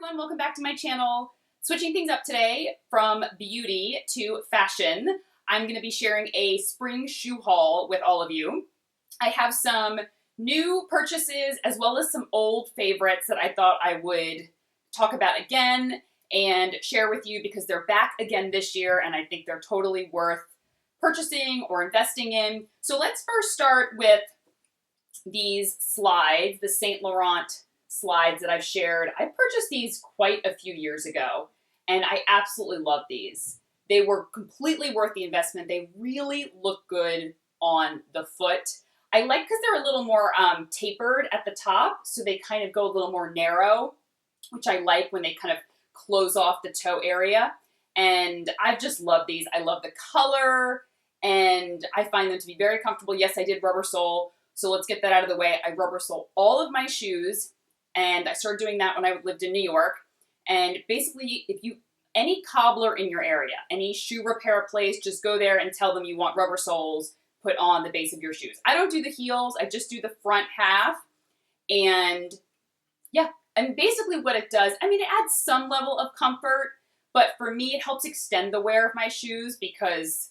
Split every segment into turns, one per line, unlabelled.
everyone, welcome back to my channel. Switching things up today from beauty to fashion, I'm going to be sharing a spring shoe haul with all of you. I have some new purchases as well as some old favorites that I thought I would talk about again and share with you because they're back again this year and I think they're totally worth purchasing or investing in. So let's first start with these slides, the Saint Laurent slides that I've shared. I purchased these quite a few years ago and I absolutely love these. They were completely worth the investment. They really look good on the foot. I like because they're a little more tapered at the top, so they kind of go a little more narrow, which I like when they kind of close off the toe area. And I just love these. I love the color and I find them to be very comfortable. Yes, I did rubber sole, so let's get that out of the way. I rubber sole all of my shoes. And I started doing that when I lived in New York. And basically, if you, any cobbler in your area, any shoe repair place, just go there and tell them you want rubber soles put on the base of your shoes. I don't do the heels, I just do the front half. And yeah, and basically what it does, I mean, it adds some level of comfort, but for me, it helps extend the wear of my shoes because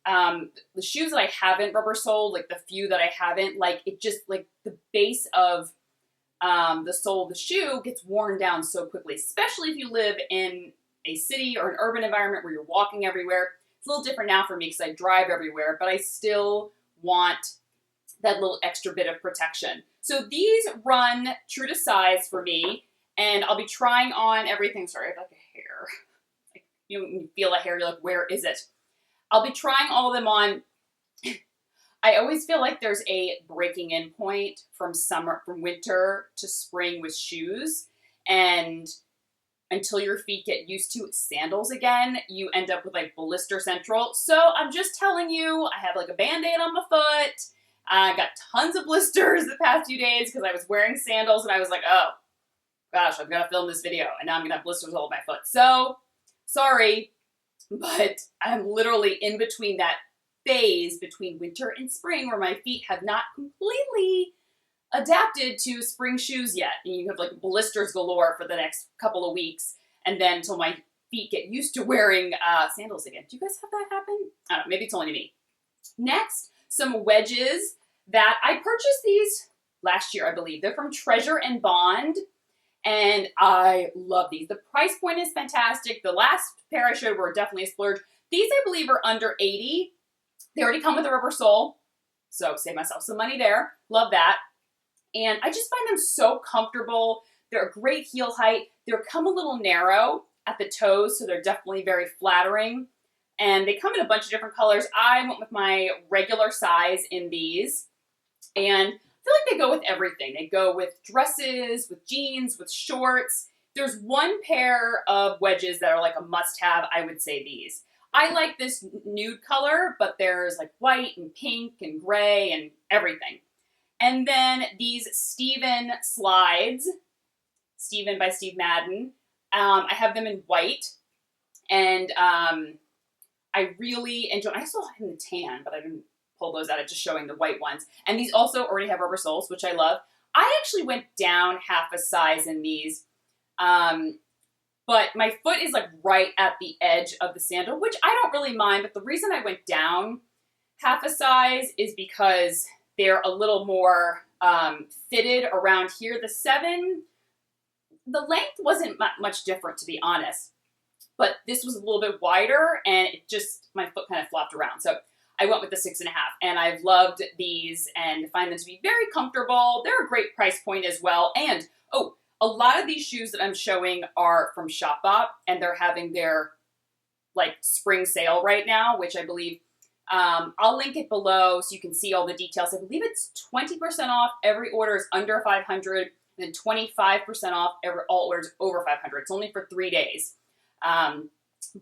the shoes that I haven't rubber soled, like the few that I haven't, like it just, like the base of the sole of the shoe gets worn down so quickly, especially if you live in a city or an urban environment where you're walking everywhere. It's a little different now for me because I drive everywhere, but I still want that little extra bit of protection. So these run true to size for me, and I'll be trying on everything. Sorry, I have like a hair. Like, you feel a hair, you're like, where is it? I'll be trying all of them on. I always feel like there's a breaking in point from winter to spring with shoes. And until your feet get used to sandals again, you end up with like blister central. So I'm just telling you, I have like a Band-Aid on my foot. I got tons of blisters the past few days because I was wearing sandals and I was like, oh gosh, I've got to film this video. And now I'm going to have blisters all over my foot. So sorry, but I'm literally in between that phase between winter and spring where my feet have not completely adapted to spring shoes yet. And you have like blisters galore for the next couple of weeks and then until my feet get used to wearing sandals again. Do you guys have that happen? I don't know, maybe it's only me. Next, some wedges that I purchased these last year, I believe. They're from Treasure and Bond. And I love these. The price point is fantastic. The last pair I showed were definitely a splurge. These, I believe, are under $80. They already come with a rubber sole, so save myself some money there. Love that. And I just find them so comfortable. They're a great heel height. They come a little narrow at the toes, so they're definitely very flattering. And they come in a bunch of different colors. I went with my regular size in these. And I feel like they go with everything. They go with dresses, with jeans, with shorts. There's one pair of wedges that are like a must-have. I would say these. I like this nude color, but there's like white and pink and gray and everything. And then these Steven slides, Steven by Steve Madden. I have them in white, and I really enjoy. I still have them in tan, but I didn't pull those out. I'm just showing the white ones. And these also already have rubber soles, which I love. I actually went down half a size in these. But my foot is like right at the edge of the sandal, which I don't really mind. But the reason I went down half a size is because they're a little more fitted around here. The 7, the length wasn't much different, to be honest. But this was a little bit wider and it just, my foot kind of flopped around. So I went with the 6.5 and I've loved these and find them to be very comfortable. They're a great price point as well. And, oh, a lot of these shoes that I'm showing are from Shopbop, and they're having their like spring sale right now, which I believe, I'll link it below so you can see all the details. I believe it's 20% off. Every order is under 500, and then 25% off all orders over 500. It's only for 3 days.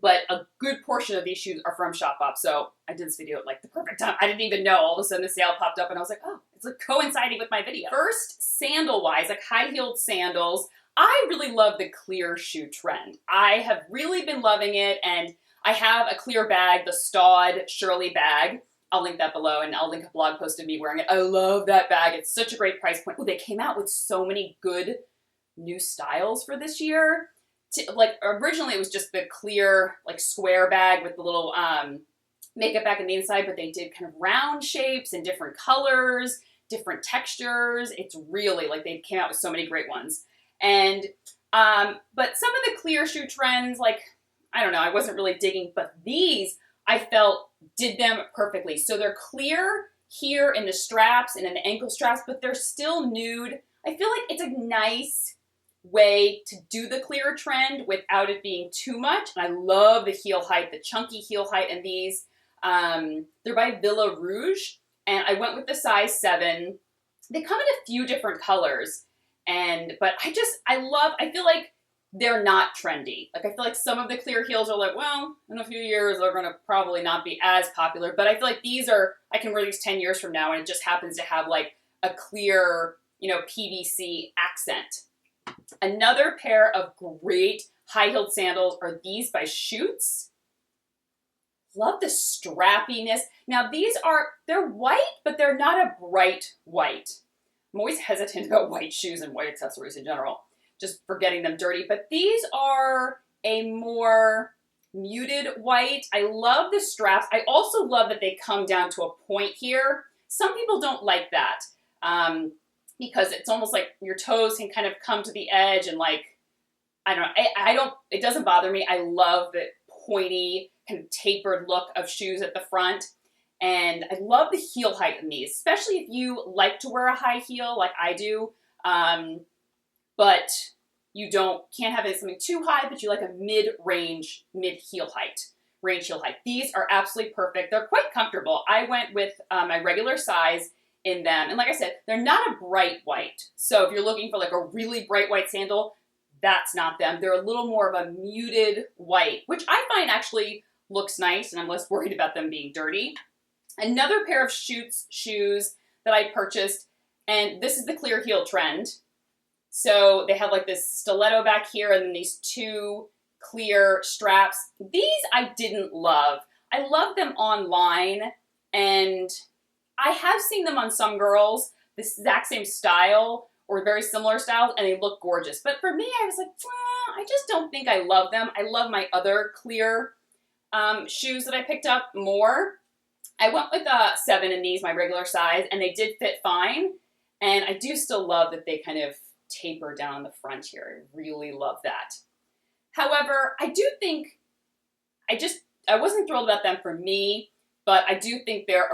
But a good portion of these shoes are from Shopbop. So I did this video at like the perfect time. I didn't even know. All of a sudden the sale popped up and I was like, oh, it's like coinciding with my video. First, sandal-wise, like high-heeled sandals. I really love the clear shoe trend. I have really been loving it, and I have a clear bag, the Staud Shirley bag. I'll link that below, and I'll link a blog post of me wearing it. I love that bag. It's such a great price point. Oh, they came out with so many good new styles for this year. like originally it was just the clear like square bag with the little makeup bag on the inside, but they did kind of round shapes and different colors, different textures. It's really like they came out with so many great ones. And but some of the clear shoe trends, like I don't know, I wasn't really digging, but these I felt did them perfectly. So they're clear here in the straps and in the ankle straps, but they're still nude. I feel like it's a nice way to do the clear trend without it being too much. And I love the heel height, the chunky heel height in these. They're by Villa Rouge, and I went with the size 7. They come in a few different colors, but I feel like they're not trendy. Like I feel like some of the clear heels are like, well, in a few years they're gonna probably not be as popular, but I feel like these are, I can wear these 10 years from now and it just happens to have like a clear, PVC accent. Another pair of great high-heeled sandals are these by Schutz. Love the strappiness. Now they're white, but they're not a bright white. I'm always hesitant about white shoes and white accessories in general, just for getting them dirty. But these are a more muted white. I love the straps. I also love that they come down to a point here. Some people don't like that because it's almost like your toes can kind of come to the edge and like, I don't know. It doesn't bother me. I love the pointy, kind of tapered look of shoes at the front. And I love the heel height in these, especially if you like to wear a high heel like I do. But you can't have it something too high, but you like a mid-range, mid-heel height, range heel height. These are absolutely perfect. They're quite comfortable. I went with my regular size in them. And like I said, they're not a bright white. So if you're looking for like a really bright white sandal, that's not them. They're a little more of a muted white, which I find actually looks nice, and I'm less worried about them being dirty. Another pair of Schutz shoes that I purchased, and this is the clear heel trend. So they have like this stiletto back here and then these 2 clear straps. These I didn't love. I love them online, and I have seen them on some girls, the exact same style or very similar styles, and they look gorgeous. But for me, I was like, I just don't think I love them. I love my other clear shoes that I picked up more. I went with a 7 in these, my regular size, and they did fit fine. And I do still love that they kind of taper down the front here. I really love that. However, I do think, I wasn't thrilled about them for me, but I do think they're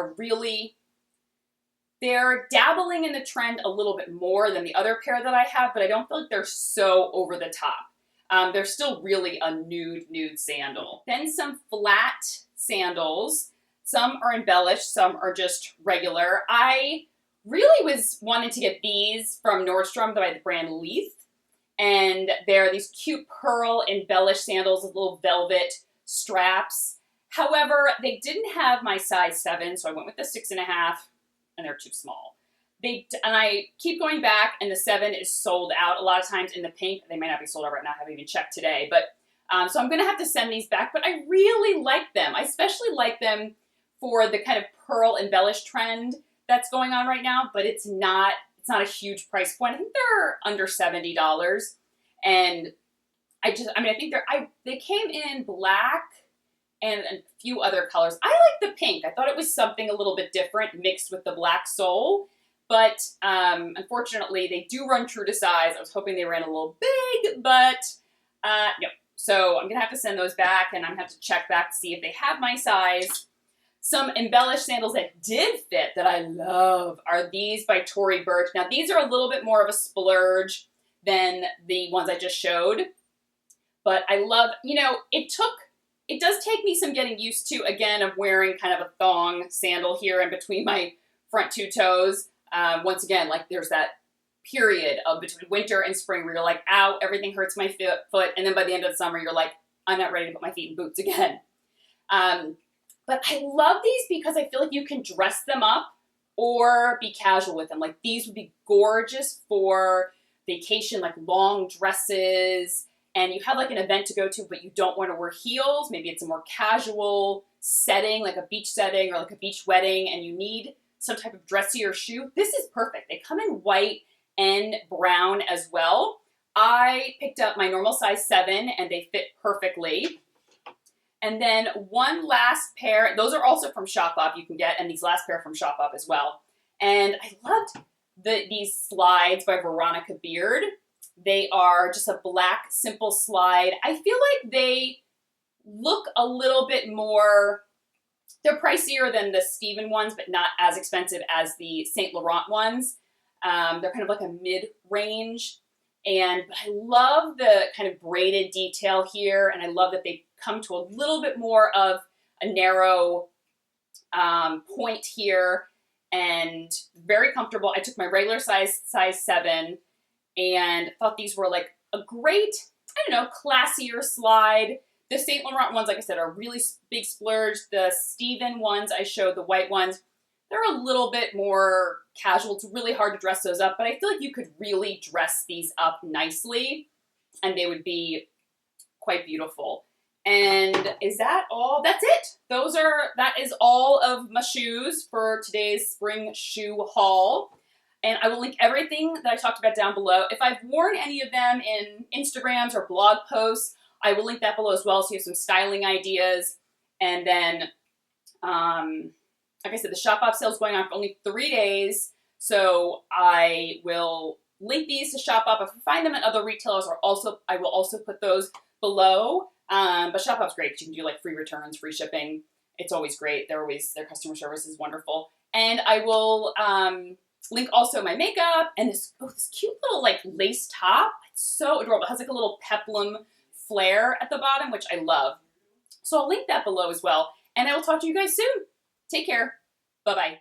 dabbling in the trend a little bit more than the other pair that I have, but I don't feel like they're so over the top. They're still really a nude sandal. Then some flat sandals. Some are embellished, some are just regular. I really was wanting to get these from Nordstrom by the brand Leith. And they're these cute pearl embellished sandals with little velvet straps. However, they didn't have my size 7, so I went with the 6.5, and they're too small. And I keep going back, and the 7 is sold out a lot of times in the pink. They may not be sold out right now. I haven't even checked today. But so I'm going to have to send these back. But I really like them. I especially like them for the kind of pearl embellished trend that's going on right now. But it's not a huge price point. I think they're under $70. And I think they came in black and a few other colors. I like the pink. I thought it was something a little bit different mixed with the black sole. But unfortunately, they do run true to size. I was hoping they ran a little big, but no. So I'm going to have to send those back, and I'm going to have to check back to see if they have my size. Some embellished sandals that did fit that I love are these by Tory Burch. Now, these are a little bit more of a splurge than the ones I just showed. But I love, it does take me some getting used to, again, of wearing kind of a thong sandal here in between my front 2 toes. Once again, like there's that period of between winter and spring where you're like, ow, everything hurts my foot. And then by the end of the summer, you're like, I'm not ready to put my feet in boots again. But I love these because I feel like you can dress them up or be casual with them. Like these would be gorgeous for vacation, like long dresses, and you have like an event to go to, but you don't want to wear heels. Maybe it's a more casual setting, like a beach setting or like a beach wedding, and you need some type of dressier shoe. This is perfect. They come in white and brown as well. I picked up my normal size 7 and they fit perfectly. And then one last pair, those are also from Shop Up you can get, and these last pair from Shop Up as well. And I loved these slides by Veronica Beard. They are just a black, simple slide. I feel like they look a little bit more, they're pricier than the Steven ones, but not as expensive as the Saint Laurent ones. They're kind of like a mid-range. And I love the kind of braided detail here, and I love that they come to a little bit more of a narrow point here, and very comfortable. I took my regular size 7, and thought these were like a great, I don't know, classier slide. The Saint Laurent ones, like I said, are really big splurge. The Steven ones I showed, the white ones, they're a little bit more casual. It's really hard to dress those up, but I feel like you could really dress these up nicely and they would be quite beautiful. And is that all? That's it. That is all of my shoes for today's spring shoe haul. And I will link everything that I talked about down below. If I've worn any of them in Instagrams or blog posts, I will link that below as well, so you have some styling ideas. And then, like I said, the Shop Up sale is going on for only 3 days, so I will link these to Shop Up. If I find them at other retailers, I will also put those below. But Shop Up's great because you can do like free returns, free shipping. It's always great. Their customer service is wonderful. And I will link also my makeup and this cute little like lace top. It's so adorable. It has like a little peplum flare at the bottom, which I love. So I'll link that below as well. And I will talk to you guys soon. Take care. Bye-bye.